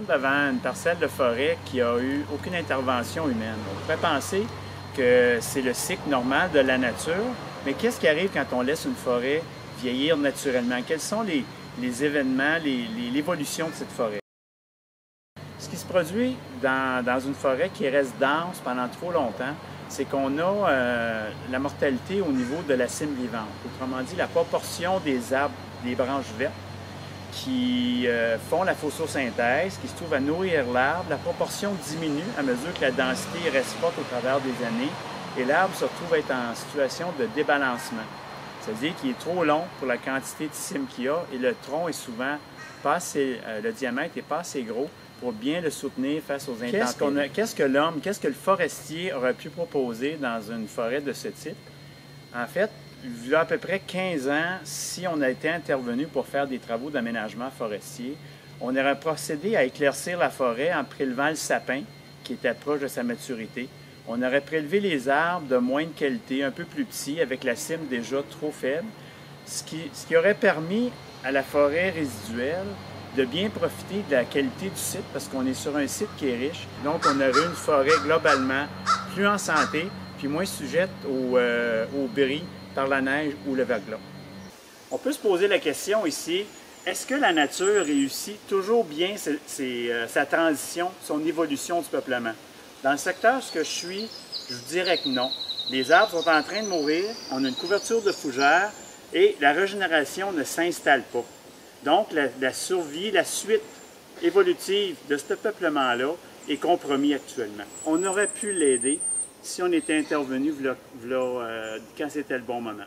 tombe devant une parcelle de forêt qui a eu aucune intervention humaine. On pourrait penser que c'est le cycle normal de la nature, mais qu'est-ce qui arrive quand on laisse une forêt vieillir naturellement? Quels sont les événements, l'évolution de cette forêt? Ce qui se produit dans une forêt qui reste dense pendant trop longtemps, c'est qu'on a la mortalité au niveau de la cime vivante. Autrement dit, la proportion des arbres, des branches vertes qui font la photosynthèse, qui se trouvent à nourrir l'arbre, la proportion diminue à mesure que la densité reste forte au travers des années et l'arbre se retrouve être en situation de débalancement. C'est-à-dire qu'il est trop long pour la quantité de cime qu'il y a et le tronc est souvent pas assez, le diamètre n'est pas assez gros pour bien le soutenir face aux intempéries. Qu'est-ce que l'homme, qu'est-ce que le forestier aurait pu proposer dans une forêt de ce type? En fait, il y a à peu près 15 ans, si on a été intervenu pour faire des travaux d'aménagement forestier, on aurait procédé à éclaircir la forêt en prélevant le sapin, qui était proche de sa maturité. On aurait prélevé les arbres de moindre qualité, un peu plus petits, avec la cime déjà trop faible, ce qui aurait permis à la forêt résiduelle de bien profiter de la qualité du site, parce qu'on est sur un site qui est riche. Donc, on aurait une forêt globalement plus en santé, puis moins sujette au bris par la neige ou le verglas. On peut se poser la question ici, est-ce que la nature réussit toujours bien sa transition, son évolution du peuplement? Dans le secteur où je suis, je vous dirais que non. Les arbres sont en train de mourir, on a une couverture de fougères et la régénération ne s'installe pas. Donc, la survie, la suite évolutive de ce peuplement-là est compromis actuellement. On aurait pu l'aider si on était intervenu quand c'était le bon moment.